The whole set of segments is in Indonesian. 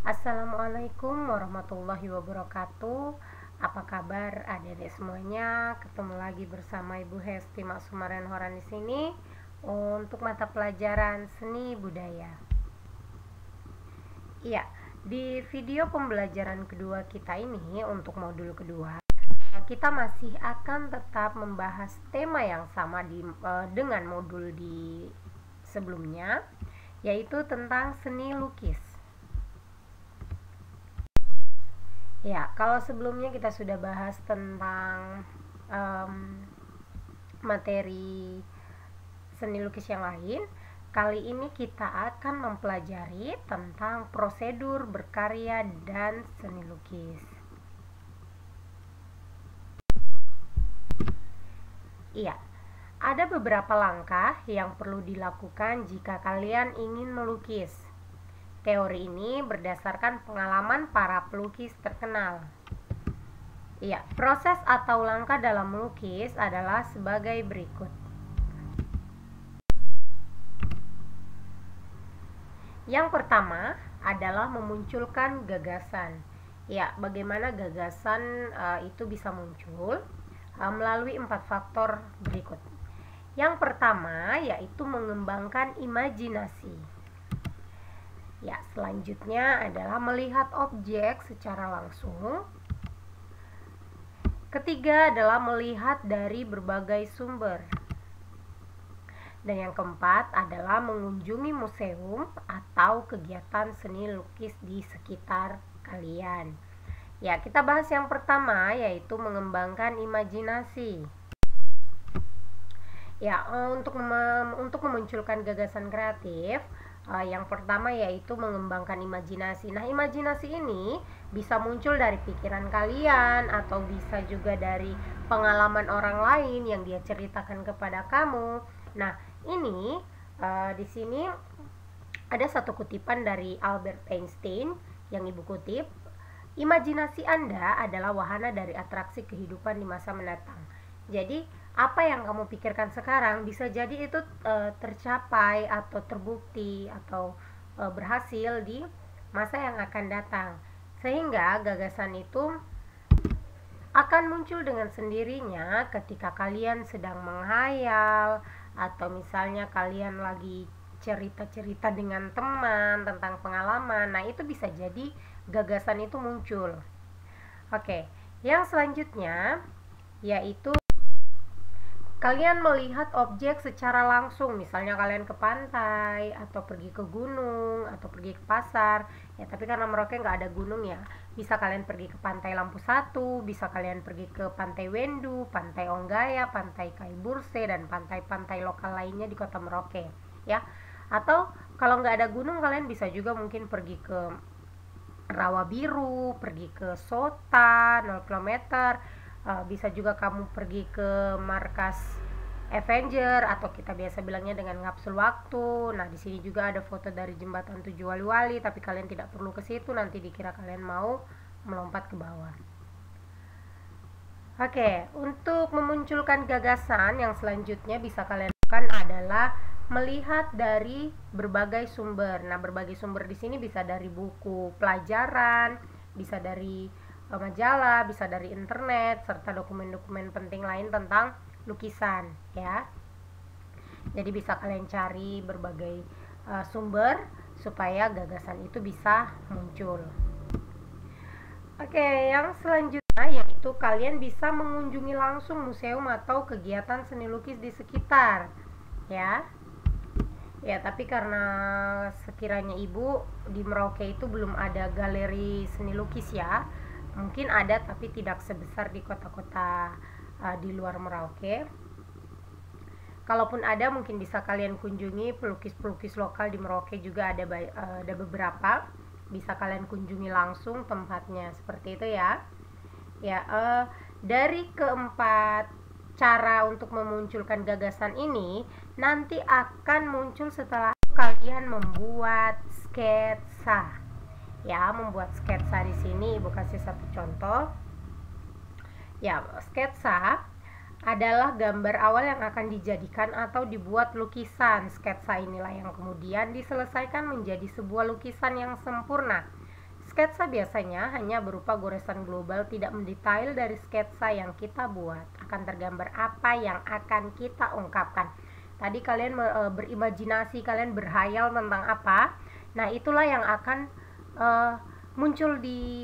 Assalamualaikum warahmatullahi wabarakatuh. Apa kabar adik-adik semuanya? Ketemu lagi bersama Ibu Hesti Maksumaren Horan di sini untuk mata pelajaran seni budaya. Iya, di video pembelajaran kedua kita ini untuk modul kedua, kita masih akan tetap membahas tema yang sama dengan modul di sebelumnya, yaitu tentang seni lukis. Ya, kalau sebelumnya kita sudah bahas tentang materi seni lukis yang lain, kali ini kita akan mempelajari tentang prosedur berkarya dan seni lukis. Iya, ada beberapa langkah yang perlu dilakukan jika kalian ingin melukis. Teori ini berdasarkan pengalaman para pelukis terkenal. Iya, proses atau langkah dalam melukis adalah sebagai berikut. Yang pertama adalah memunculkan gagasan. Ya, bagaimana gagasan itu bisa muncul? Melalui 4 faktor berikut. Yang pertama yaitu mengembangkan imajinasi. Ya, selanjutnya adalah melihat objek secara langsung. Ketiga adalah melihat dari berbagai sumber. Dan yang keempat adalah mengunjungi museum atau kegiatan seni lukis di sekitar kalian. Ya, kita bahas yang pertama yaitu mengembangkan imajinasi. Ya, untuk memunculkan gagasan kreatif, yang pertama yaitu mengembangkan imajinasi. Nah, imajinasi ini bisa muncul dari pikiran kalian atau bisa juga dari pengalaman orang lain yang dia ceritakan kepada kamu. Nah, ini di sini ada satu kutipan dari Albert Einstein yang Ibu kutip. Imajinasi Anda adalah wahana dari atraksi kehidupan di masa mendatang. Jadi, apa yang kamu pikirkan sekarang bisa jadi itu tercapai atau terbukti atau berhasil di masa yang akan datang. Sehingga gagasan itu akan muncul dengan sendirinya ketika kalian sedang menghayal atau misalnya kalian lagi cerita-cerita dengan teman tentang pengalaman. Nah, itu bisa jadi gagasan itu muncul. Oke, yang selanjutnya yaitu kalian melihat objek secara langsung, misalnya kalian ke pantai atau pergi ke gunung atau pergi ke pasar. Ya, tapi karena Merauke nggak ada gunung ya, bisa kalian pergi ke pantai Lampu Satu, bisa kalian pergi ke pantai Wendu, pantai Onggaya, pantai Kaiburse, dan pantai-pantai lokal lainnya di kota Merauke. Ya, atau kalau nggak ada gunung, kalian bisa juga mungkin pergi ke Rawa Biru, pergi ke Sota 0 km. Bisa juga kamu pergi ke markas Avenger atau kita biasa bilangnya dengan ngapsul waktu. Nah, di sini juga ada foto dari jembatan 7 Wali-Wali, tapi kalian tidak perlu ke situ, nanti dikira kalian mau melompat ke bawah. Oke, untuk memunculkan gagasan yang selanjutnya bisa kalian lakukan adalah melihat dari berbagai sumber. Nah, berbagai sumber di sini bisa dari buku pelajaran, bisa dari majalah, bisa dari internet, serta dokumen-dokumen penting lain tentang lukisan, ya. Jadi bisa kalian cari berbagai sumber supaya gagasan itu bisa muncul. Oke, yang selanjutnya yaitu kalian bisa mengunjungi langsung museum atau kegiatan seni lukis di sekitar, ya. Ya, tapi karena sekiranya Ibu di Merauke itu belum ada galeri seni lukis ya. Mungkin ada tapi tidak sebesar di kota-kota di luar Merauke. Kalaupun ada, mungkin bisa kalian kunjungi pelukis-pelukis lokal di Merauke juga ada beberapa. Bisa kalian kunjungi langsung tempatnya seperti itu ya. Ya, dari keempat cara untuk memunculkan gagasan ini nanti akan muncul setelah kalian membuat sketsa. Ya, membuat sketsa di sini Ibu kasih satu contoh. Ya, sketsa adalah gambar awal yang akan dijadikan atau dibuat lukisan. Sketsa inilah yang kemudian diselesaikan menjadi sebuah lukisan yang sempurna. Sketsa biasanya hanya berupa goresan global, tidak mendetail dari sketsa yang kita buat. Akan tergambar apa yang akan kita ungkapkan. Tadi kalian berimajinasi, kalian berhayal tentang apa. Nah, itulah yang akan muncul di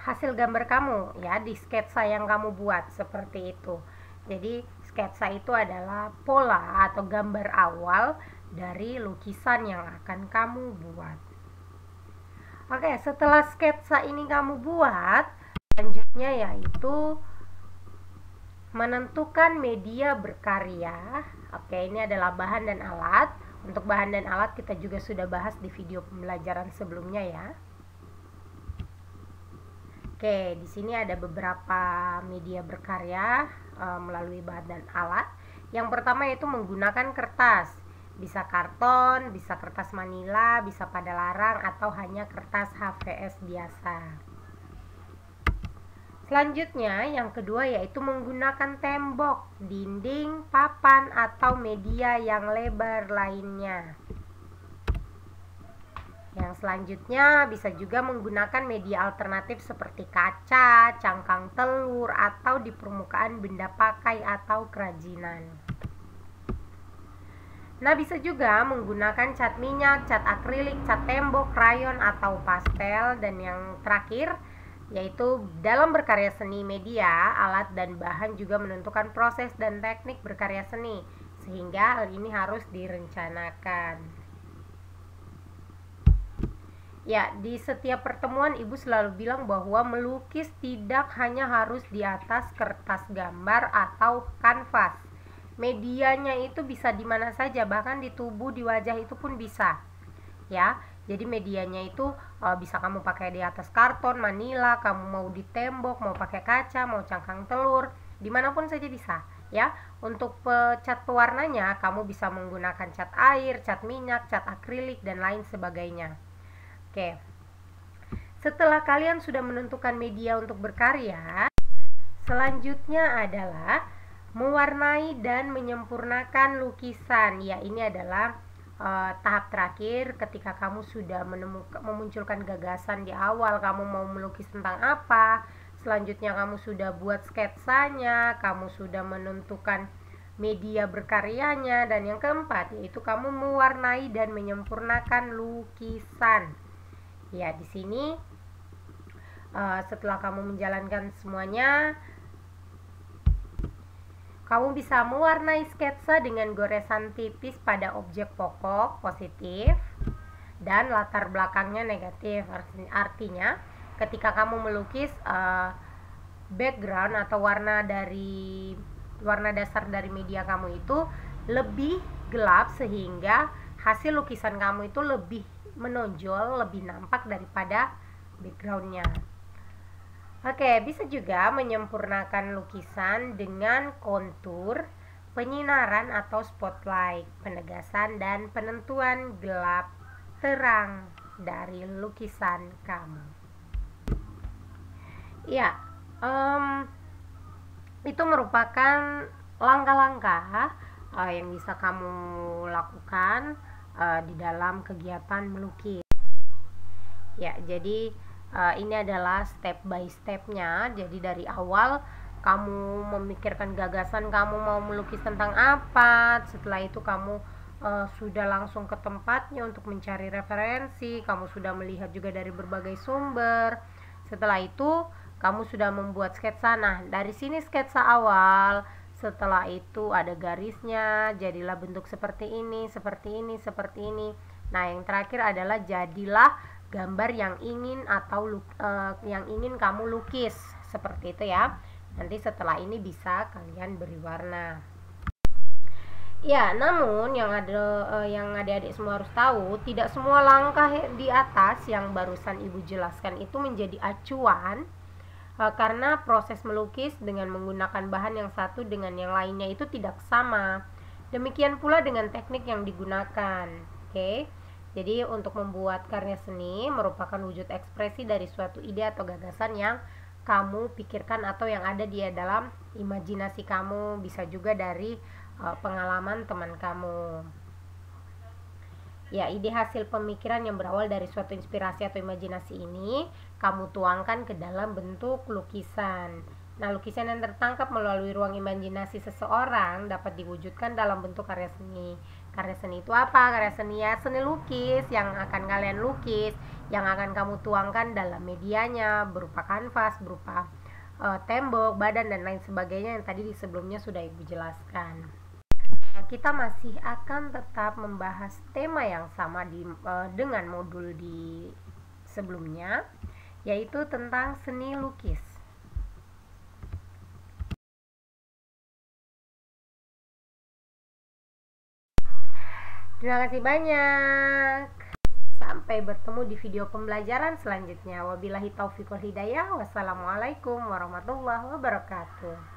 hasil gambar kamu ya, di sketsa yang kamu buat, seperti itu. Jadi sketsa itu adalah pola atau gambar awal dari lukisan yang akan kamu buat. Oke, setelah sketsa ini kamu buat, selanjutnya yaitu menentukan media berkarya. Oke, ini adalah bahan dan alat. Untuk bahan dan alat kita juga sudah bahas di video pembelajaran sebelumnya ya. Oke, di sini ada beberapa media berkarya melalui bahan dan alat. Yang pertama yaitu menggunakan kertas. Bisa karton, bisa kertas manila, bisa pada larang, atau hanya kertas HVS biasa. Selanjutnya, yang kedua yaitu menggunakan tembok, dinding, papan, atau media yang lebar lainnya. Yang selanjutnya bisa juga menggunakan media alternatif seperti kaca, cangkang telur, atau di permukaan benda pakai atau kerajinan. Nah, bisa juga menggunakan cat minyak, cat akrilik, cat tembok, krayon, atau pastel. Dan yang terakhir yaitu dalam berkarya seni media, alat dan bahan juga menentukan proses dan teknik berkarya seni, sehingga hal ini harus direncanakan. Ya, di setiap pertemuan Ibu selalu bilang bahwa melukis tidak hanya harus di atas kertas gambar atau kanvas. Medianya itu bisa di mana saja, bahkan di tubuh, di wajah itu pun bisa. Ya, jadi medianya itu bisa kamu pakai di atas karton, manila, kamu mau di tembok, mau pakai kaca, mau cangkang telur, dimanapun saja bisa. Ya, untuk cat pewarnanya kamu bisa menggunakan cat air, cat minyak, cat akrilik, dan lain sebagainya. Oke, setelah kalian sudah menentukan media untuk berkarya, selanjutnya adalah mewarnai dan menyempurnakan lukisan. Ya, ini adalah tahap terakhir ketika kamu sudah memunculkan gagasan di awal, kamu mau melukis tentang apa. Selanjutnya kamu sudah buat sketsanya, kamu sudah menentukan media berkaryanya, dan yang keempat yaitu kamu mewarnai dan menyempurnakan lukisan. Ya, di sini setelah kamu menjalankan semuanya, kamu bisa mewarnai sketsa dengan goresan tipis pada objek pokok positif dan latar belakangnya negatif. Artinya, ketika kamu melukis background atau warna dasar dari media kamu itu lebih gelap, sehingga hasil lukisan kamu itu lebih menonjol, lebih nampak daripada backgroundnya. Oke, bisa juga menyempurnakan lukisan dengan kontur, penyinaran atau spotlight, penegasan dan penentuan gelap terang dari lukisan kamu. Ya, itu merupakan langkah-langkah yang bisa kamu lakukan di dalam kegiatan melukis. Ya, jadi ini adalah step by stepnya. Jadi dari awal kamu memikirkan gagasan kamu mau melukis tentang apa. Setelah itu kamu sudah langsung ke tempatnya untuk mencari referensi. Kamu sudah melihat juga dari berbagai sumber. Setelah itu kamu sudah membuat sketsa. Nah, dari sini sketsa awal. Setelah itu ada garisnya, jadilah bentuk seperti ini, seperti ini, seperti ini. Nah, yang terakhir adalah jadilah gambar yang ingin yang ingin kamu lukis, seperti itu ya. Nanti setelah ini bisa kalian beri warna. Ya, namun yang adik-adik semua harus tahu, tidak semua langkah di atas yang barusan Ibu jelaskan itu menjadi acuan, karena proses melukis dengan menggunakan bahan yang satu dengan yang lainnya itu tidak sama. Demikian pula dengan teknik yang digunakan. Oke. Jadi untuk membuat karya seni merupakan wujud ekspresi dari suatu ide atau gagasan yang kamu pikirkan atau yang ada di dalam imajinasi kamu, bisa juga dari pengalaman teman kamu. Ya, ide hasil pemikiran yang berawal dari suatu inspirasi atau imajinasi ini kamu tuangkan ke dalam bentuk lukisan. Nah, lukisan yang tertangkap melalui ruang imajinasi seseorang dapat diwujudkan dalam bentuk karya seni. Karya seni itu apa? Karya seni ya seni lukis yang akan kalian lukis, yang akan kamu tuangkan dalam medianya berupa kanvas, berupa tembok, badan dan lain sebagainya yang tadi di sebelumnya sudah Ibu jelaskan. Kita masih akan tetap membahas tema yang sama dengan modul di sebelumnya, yaitu tentang seni lukis. Terima kasih banyak. Sampai bertemu di video pembelajaran selanjutnya. Wabillahi taufiq wal hidayah. Wassalamualaikum warahmatullahi wabarakatuh.